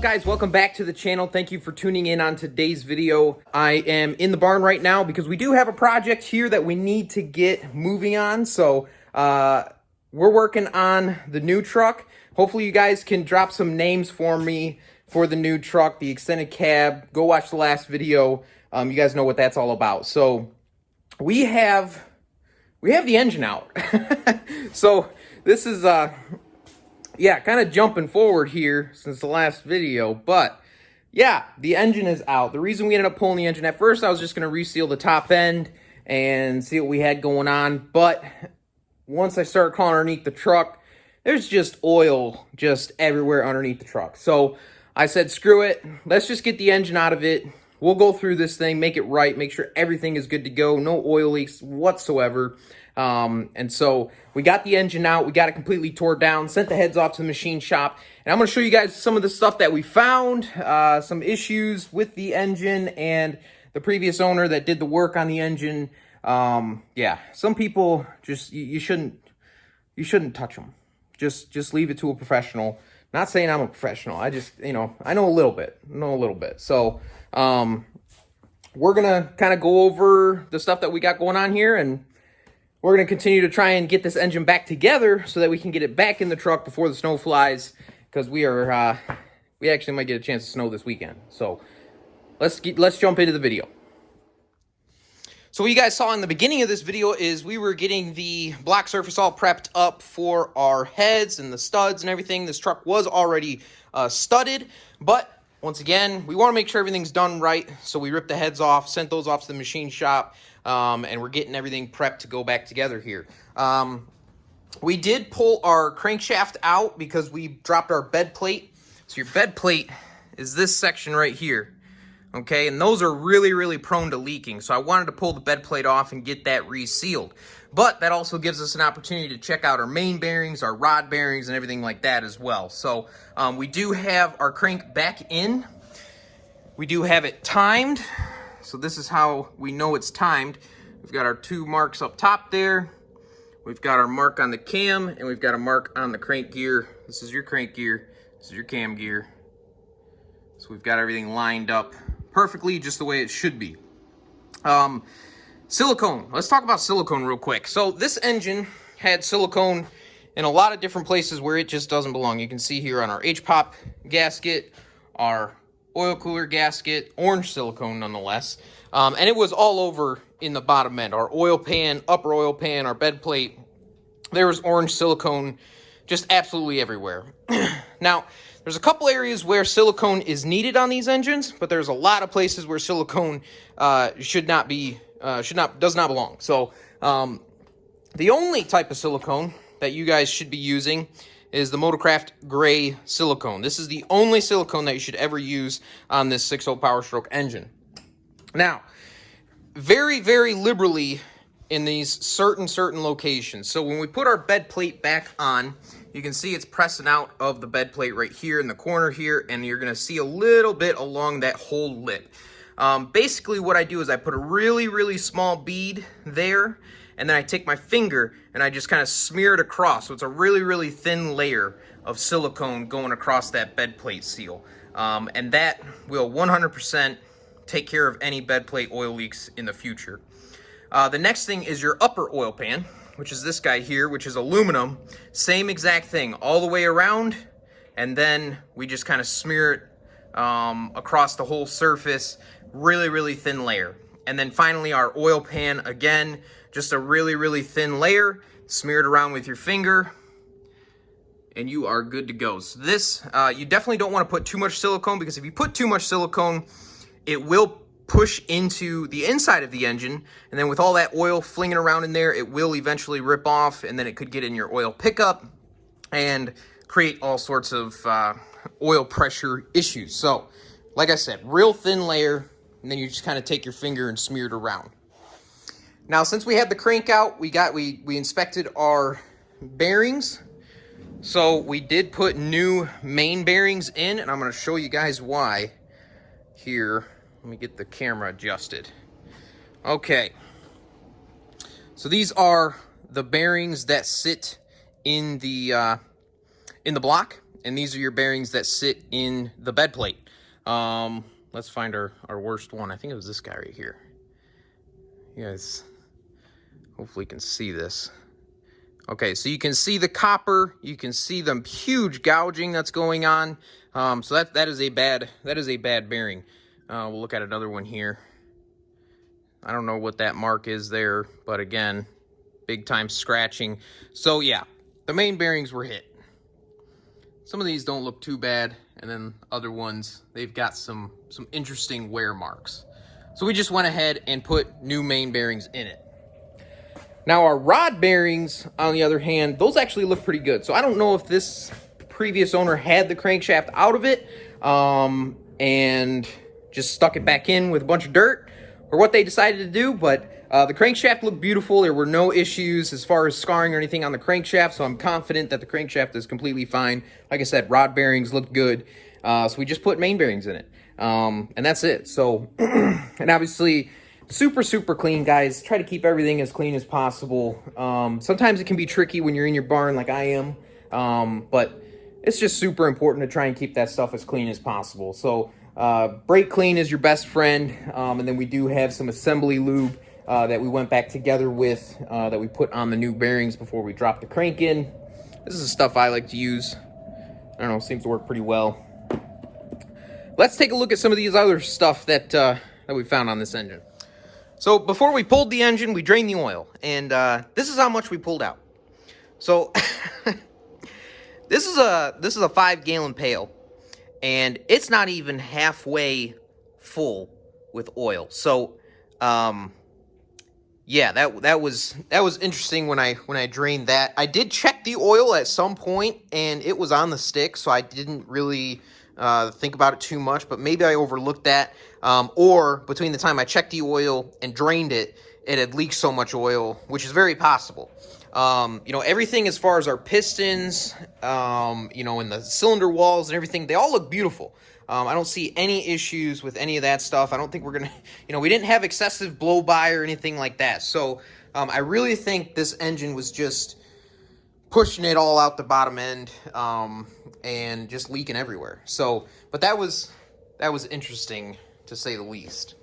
guys? Welcome back to the channel. Thank you for tuning in on today's video. I am in the barn right now because we do have a project here that we need to get moving on. So we're working on the new truck. Hopefully you guys can drop some names for me for the new truck, the extended cab. Go watch the last video. You guys know what that's all about. So we have the engine out. So this is yeah, kind of jumping forward here since the last video, but yeah, the engine is out. The reason we ended up pulling the engine, at first I was just going to reseal the top end and see what we had going on, but once I started crawling underneath the truck, there's just oil just everywhere underneath the truck. So I said, screw it, let's just get the engine out of it. We'll go through this thing, make it right, make sure everything is good to go, no oil leaks whatsoever. And so we got the engine out, we got it completely tore down, sent the heads off to the machine shop, and I'm going to show you guys some of the stuff that we found, some issues with the engine and the previous owner that did the work on the engine. Yeah, some people just, you shouldn't touch them. Just leave it to a professional. Not saying I'm a professional. I just, I know a little bit, So, we're going to kind of go over the stuff that we got going on here, and we're going to continue to try and get this engine back together so that we can get it back in the truck before the snow flies, because we actually might get a chance to snow this weekend. So let's jump into the video. So what you guys saw in the beginning of this video is we were getting the block surface all prepped up for our heads and the studs and everything. This truck was already studded, but once again, we want to make sure everything's done right. So we ripped the heads off, sent those off to the machine shop, and we're getting everything prepped to go back together here. We did pull our crankshaft out because we dropped our bed plate. So your bed plate is this section right here. Okay, and those are really, really prone to leaking. So I wanted to pull the bed plate off and get that resealed. But that also gives us an opportunity to check out our main bearings, our rod bearings, and everything like that as well. So we do have our crank back in. We do have it timed. So this is how we know it's timed. We've got our two marks up top there. We've got our mark on the cam, and we've got a mark on the crank gear. This is your crank gear. This is your cam gear. So we've got everything lined up perfectly, just the way it should be. Silicone. Let's talk about silicone real quick. So this engine had silicone in a lot of different places where it just doesn't belong. You can see here on our H-pop gasket, our oil cooler gasket, orange silicone nonetheless. And it was all over in the bottom end. Our oil pan, upper oil pan, our bed plate, there was orange silicone just absolutely everywhere. Now, there's a couple areas where silicone is needed on these engines, but there's a lot of places where silicone does not belong. So the only type of silicone that you guys should be using is the Motorcraft gray silicone. This is the only silicone that you should ever use on this 6.0 Powerstroke engine. Now, very, very liberally in these certain locations. So when we put our bed plate back on, you can see it's pressing out of the bed plate right here in the corner here, and you're going to see a little bit along that whole lip. Basically what I do is I put a really, really small bead there, and then I take my finger and I just kind of smear it across. So it's a really, really thin layer of silicone going across that bed plate seal. And that will 100% take care of any bed plate oil leaks in the future. The next thing is your upper oil pan, which is this guy here, which is aluminum. Same exact thing all the way around, and then we just kind of smear it across the whole surface, really, really thin layer. And then finally our oil pan, again, just a really, really thin layer, smear it around with your finger, and you are good to go. So this, you definitely don't want to put too much silicone, because if you put too much silicone, it will push into the inside of the engine, and then with all that oil flinging around in there, it will eventually rip off, and then it could get in your oil pickup and create all sorts of oil pressure issues. So, like I said, real thin layer, and then you just kind of take your finger and smear it around. Now, since we had the crank out, we inspected our bearings. So we did put new main bearings in, and I'm going to show you guys why here. Let me get the camera adjusted. Okay. So these are the bearings that sit in the block, and these are your bearings that sit in the bed plate. Let's find our worst one. I think it was this guy right here. You guys hopefully can see this. Okay, so you can see the copper, you can see the huge gouging that's going on. So that is a bad bearing. We'll look at another one here. I don't know what that mark is there, but again, big time scratching. So yeah, the main bearings were hit. Some of these don't look too bad, and then other ones, they've got some interesting wear marks. So we just went ahead and put new main bearings in it. Now our rod bearings, on the other hand, those actually look pretty good. So I don't know if this previous owner had the crankshaft out of it and just stuck it back in with a bunch of dirt, or what they decided to do, but the crankshaft looked beautiful. There were no issues as far as scarring or anything on the crankshaft, so I'm confident that the crankshaft is completely fine. Like I said, rod bearings looked good, so we just put main bearings in it, and that's it. So, and obviously, super clean, guys. Try to keep everything as clean as possible. Sometimes it can be tricky when you're in your barn like I am, but it's just super important to try and keep that stuff as clean as possible. So brake clean is your best friend, and then we do have some assembly lube that we went back together with, that we put on the new bearings before we drop the crank in. This is the stuff I like to use. I don't know, seems to work pretty well. Let's take a look at some of these other stuff that we found on this engine. So before we pulled the engine, we drained the oil, and this is how much we pulled out. So this is a 5-gallon pail, and it's not even halfway full with oil. So yeah, that was interesting when I drained that. I did check the oil at some point, and it was on the stick, so I didn't really think about it too much, but maybe I overlooked that. Or between the time I checked the oil and drained it, it had leaked so much oil, which is very possible. You know, everything as far as our pistons, you know, and the cylinder walls and everything, they all look beautiful. I don't see any issues with any of that stuff. I don't think we're going to, you know, we didn't have excessive blow-by or anything like that. So I really think this engine was just pushing it all out the bottom end and just leaking everywhere. So, but that was interesting, to say the least.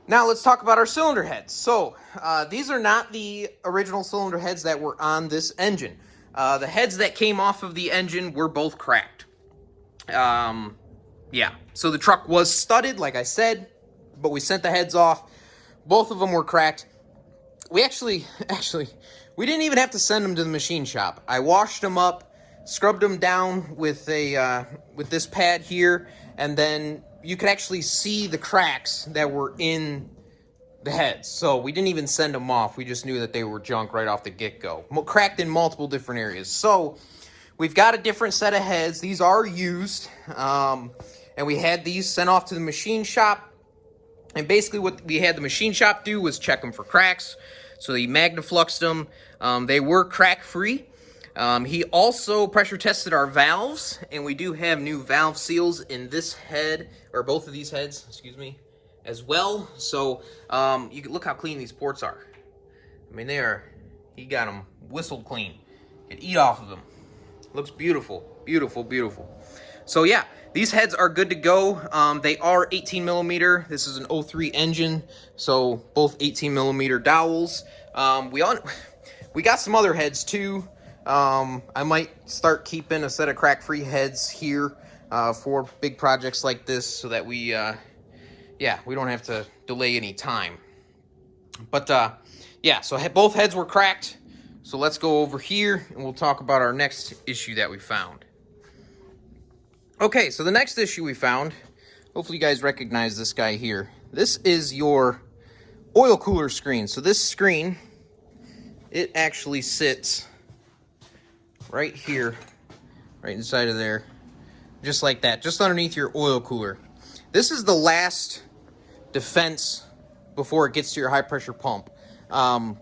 Now let's talk about our cylinder heads. So these are not the original cylinder heads that were on this engine. The heads that came off of the engine were both cracked. Yeah, so the truck was studded, like I said, but we sent the heads off. Both of them were cracked. We actually, we didn't even have to send them to the machine shop. I washed them up, scrubbed them down with this pad here, and then you could actually see the cracks that were in the heads. So we didn't even send them off. We just knew that they were junk right off the get-go. Cracked in multiple different areas. So we've got a different set of heads. These are used, and we had these sent off to the machine shop. And basically what we had the machine shop do was check them for cracks. So he magnafluxed them. They were crack-free. He also pressure tested our valves, and we do have new valve seals in this head, or both of these heads, excuse me, as well. So you can look how clean these ports are. I mean, he got them whistled clean. You can eat off of them. Looks beautiful, beautiful, beautiful. So yeah, these heads are good to go. They are 18 millimeter. This is an 03 engine, so both 18 millimeter dowels. We got some other heads too. I might start keeping a set of crack-free heads here for big projects like this, so that we don't have to delay any time. But yeah, so both heads were cracked. So let's go over here and we'll talk about our next issue that we found. Okay, so the next issue we found, hopefully you guys recognize this guy here. This is your oil cooler screen. So this screen, it actually sits right here, right inside of there, just like that, just underneath your oil cooler. This is the last defense before it gets to your high pressure pump. And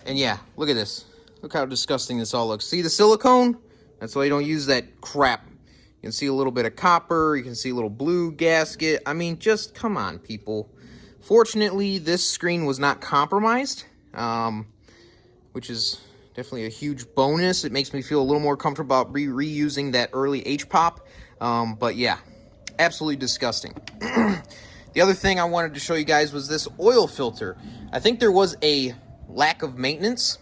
yeah, look at this. Look how disgusting this all looks. See the silicone? That's why you don't use that crap. You can see a little bit of copper. You can see a little blue gasket. I mean, just come on, people. Fortunately, this screen was not compromised, which is Definitely a huge bonus. It makes me feel a little more comfortable about reusing that early H-pop. But yeah, absolutely disgusting. The other thing I wanted to show you guys was this oil filter. I think there was a lack of maintenance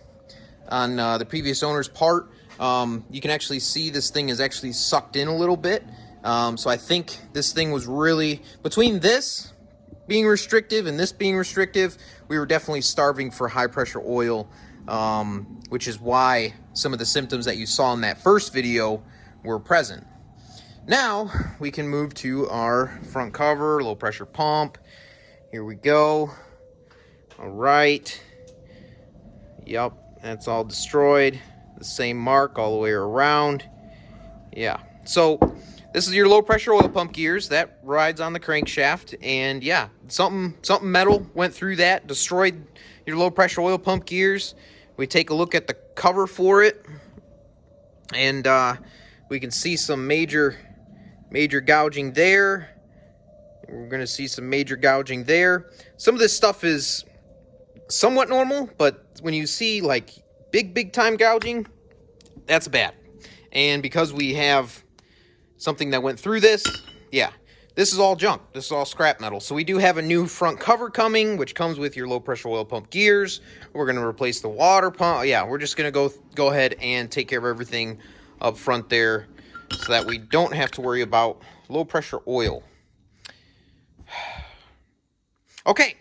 on the previous owner's part. You can actually see this thing is actually sucked in a little bit. So I think this thing was really, between this being restrictive and this being restrictive, we were definitely starving for high pressure oil, which is why some of the symptoms that you saw in that first video were present. Now we can move to our front cover, low pressure pump. Here we go. All right. Yep, that's all destroyed. The same mark all the way around. Yeah, so this is your low pressure oil pump gears that rides on the crankshaft, and yeah, something metal went through that, destroyed your low pressure oil pump gears. We take a look at the cover for it, and we can see some major gouging there. We're gonna see some major gouging there. Some of this stuff is somewhat normal, but when you see like big time gouging, that's bad. And because we have something that went through this, yeah, this is all junk. This is all scrap metal. So we do have a new front cover coming, which comes with your low pressure oil pump gears. We're going to replace the water pump. Yeah, we're just going to go ahead and take care of everything up front there so that we don't have to worry about low pressure oil. Okay,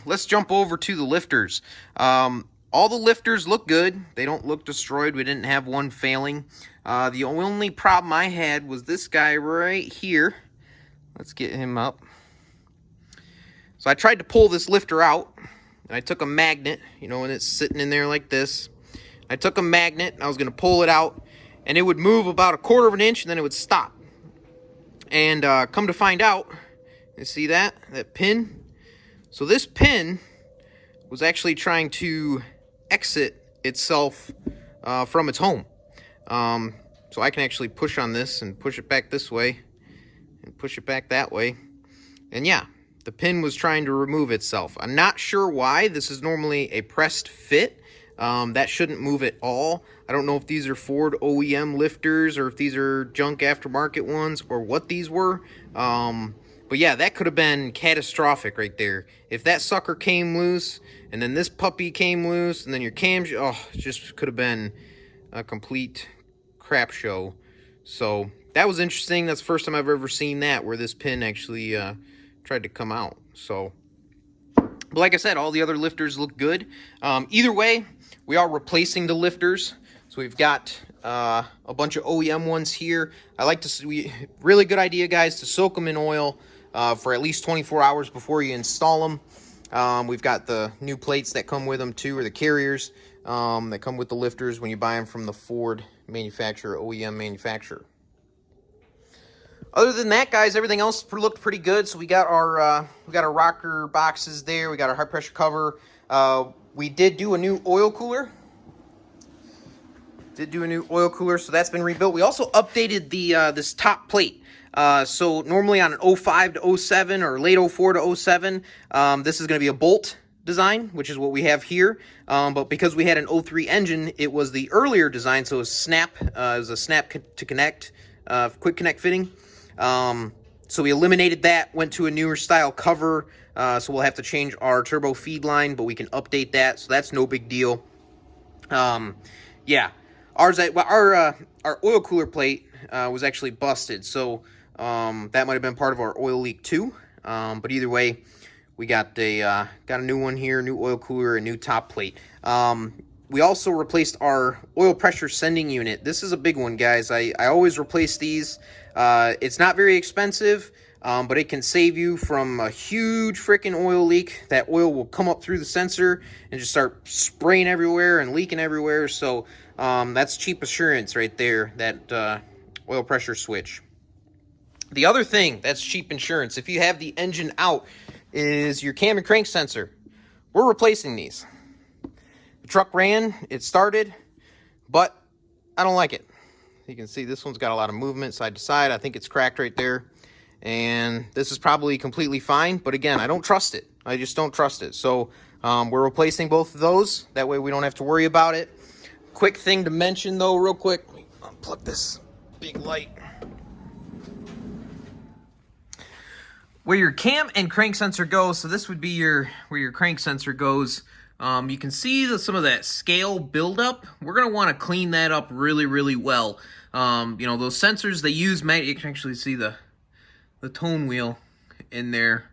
let's jump over to the lifters. All the lifters look good. They don't look destroyed. We didn't have one failing. The only problem I had was this guy right here. Let's get him up. So I tried to pull this lifter out, and I took a magnet, you know, and it's sitting in there like this. I took a magnet, and I was going to pull it out, and it would move about 1/4 of an inch, and then it would stop. And come to find out, you see that pin? So this pin was actually trying to exit itself from its home. So I can actually push on this and push it back this way and push it back that way. And yeah, the pin was trying to remove itself. I'm not sure why. This is normally a pressed fit. That shouldn't move at all. I don't know if these are Ford OEM lifters or if these are junk aftermarket ones or what these were. But yeah, that could have been catastrophic right there. If that sucker came loose and then this puppy came loose and then your cam, oh, it just could have been a complete crap show. So that was interesting. That's the first time I've ever seen that, where this pin actually tried to come out. So, but like I said, all the other lifters look good. Either way, we are replacing the lifters. So we've got a bunch of OEM ones here. I like to see, really good idea, guys, to soak them in oil for at least 24 hours before you install them. We've got the new plates that come with them too, or the carriers that come with the lifters when you buy them from the Ford manufacturer, OEM manufacturer. Other than that, guys, everything else looked pretty good. So we got our rocker boxes there. We got our high pressure cover. We did do a new oil cooler. So that's been rebuilt. We also updated the this top plate. So normally on an 05 to 07 or late 04 to 07, this is going to be a bolt design, which is what we have here. But because we had an 03 engine, it was the earlier design, so it was snap. It was a snap to connect, quick connect fitting. So we eliminated that, went to a newer style cover. So we'll have to change our turbo feed line, but we can update that, so that's no big deal. Yeah, our oil cooler plate was actually busted, so that might have been part of our oil leak too. But either way, we got a new one here, new oil cooler, a new top plate. We also replaced our oil pressure sending unit. This is a big one, guys. I always replace these. It's not very expensive, but it can save you from a huge freaking oil leak. That oil will come up through the sensor and just start spraying everywhere and leaking everywhere. So that's cheap assurance right there, that oil pressure switch. The other thing that's cheap insurance, if you have the engine out, is your cam and crank sensor. We're replacing these. The truck ran, it started, but I don't like it. You can see this one's got a lot of movement side to side. I think it's cracked right there. And this is probably completely fine, but again, I don't trust it. I just don't trust it. So we're replacing both of those. That way we don't have to worry about it. Quick thing to mention though, real quick. Let me unplug this big light. Where your cam and crank sensor goes, so this would be where your crank sensor goes. You can see some of that scale buildup. We're gonna want to clean that up really, really well. You know, those sensors they use, you can actually see the tone wheel in there.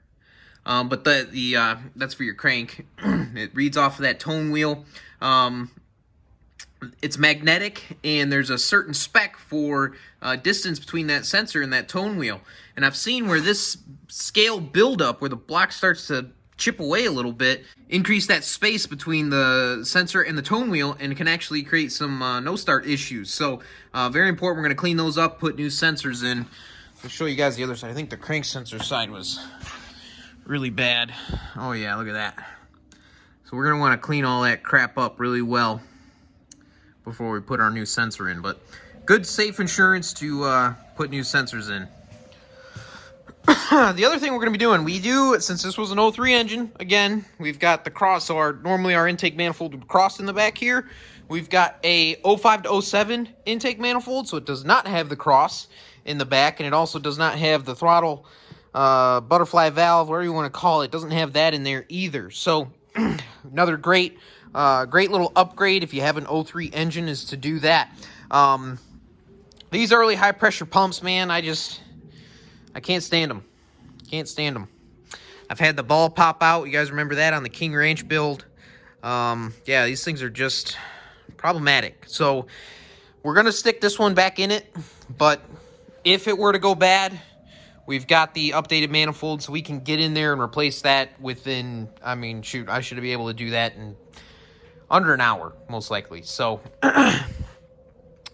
But that's for your crank. It reads off of that tone wheel. It's magnetic, and there's a certain spec for distance between that sensor and that tone wheel. And I've seen where this scale buildup, where the block starts to chip away a little bit, increase that space between the sensor and the tone wheel, and it can actually create some no-start issues. So very important. We're going to clean those up, put new sensors in. I'll show you guys the other side. I think the crank sensor side was really bad. Oh yeah, look at that. So we're going to want to clean all that crap up really well before we put our new sensor in. But good, safe insurance to put new sensors in. The other thing we're going to be doing, since this was an 03 engine, again, we've got the cross. So normally our intake manifold would cross in the back here. We've got a 05 to 07 intake manifold, so it does not have the cross in the back, and it also does not have the throttle butterfly valve, whatever you want to call it. Doesn't have that in there either. So another great little upgrade if you have an 03 engine is to do that. These early high pressure pumps, man, I can't stand them. Can't stand them. I've had the ball pop out. You guys remember that on the King Ranch build? Yeah, these things are just problematic. So we're going to stick this one back in it. But if it were to go bad, we've got the updated manifold, so we can get in there and replace that within, I mean, shoot, I should be able to do that in under an hour, most likely. So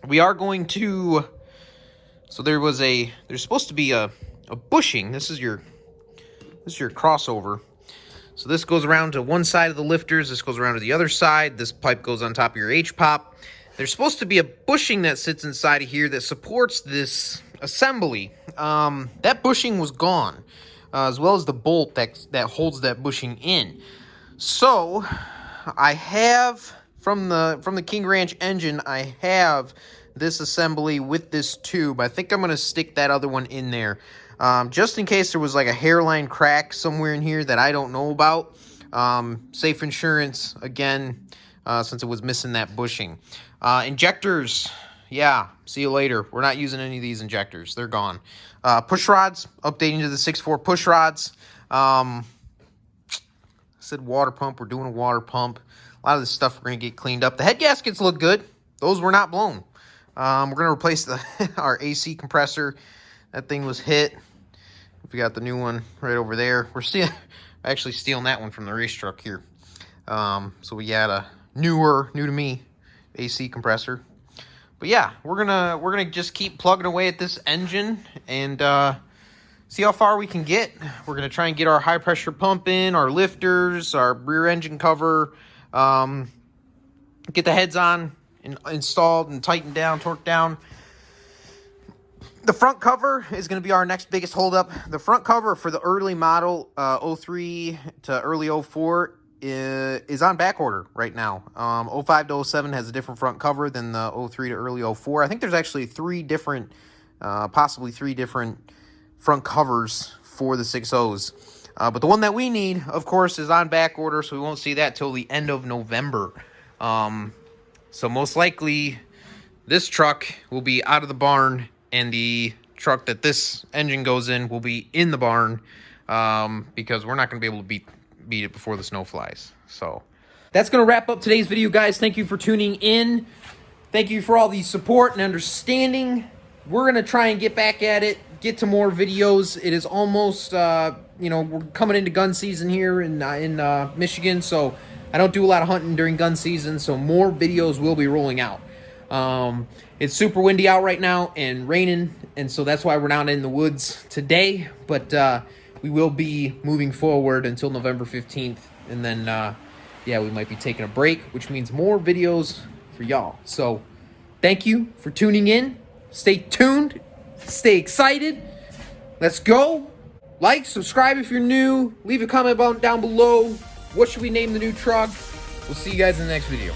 we are going to, so there's supposed to be a bushing. This is your crossover. So this goes around to one side of the lifters. This goes around to the other side. This pipe goes on top of your H-pop. There's supposed to be a bushing that sits inside of here that supports this assembly. That bushing was gone, as well as the bolt that holds that bushing in. So I have from the King Ranch engine, I have this assembly with this tube. I think I'm going to stick that other one in there, just in case there was like a hairline crack somewhere in here that I don't know about. Safe insurance again, since it was missing that bushing. Injectors, yeah, see you later. We're not using any of these injectors. They're gone. Push rods, updating to the 6.4 push rods. I said water pump. We're doing a water pump. A lot of this stuff we're going to get cleaned up. The head gaskets look good. Those were not blown. We're going to replace our AC compressor. That thing was hit. We got the new one right over there. We're actually stealing that one from the race truck here. So we got a new to me AC compressor. But yeah, we're gonna just keep plugging away at this engine and see how far we can get. We're gonna try and get our high pressure pump in, our lifters, our rear engine cover, get the heads on and installed and tightened down, torqued down. The front cover is going to be our next biggest holdup. The front cover for the early model 03 to early 04 is on back order right now. 05 to 07 has a different front cover than the 03 to early 04. I think there's actually possibly three different front covers for the 6.0s. But the one that we need, of course, is on back order, so we won't see that till the end of November. So most likely this truck will be out of the barn, and the truck that this engine goes in will be in the barn, because we're not going to be able to beat it before the snow flies. So that's going to wrap up today's video, guys. Thank you for tuning in. Thank you for all the support and understanding. We're going to try and get back at it, get to more videos. It is almost, we're coming into gun season here in Michigan, so I don't do a lot of hunting during gun season, so more videos will be rolling out. It's super windy out right now and raining, and so that's why we're not in the woods today, but we will be moving forward until November 15th, and then, we might be taking a break, which means more videos for y'all. So thank you for tuning in. Stay tuned. Stay excited. Let's go. Like, subscribe if you're new. Leave a comment down below. What should we name the new truck? We'll see you guys in the next video.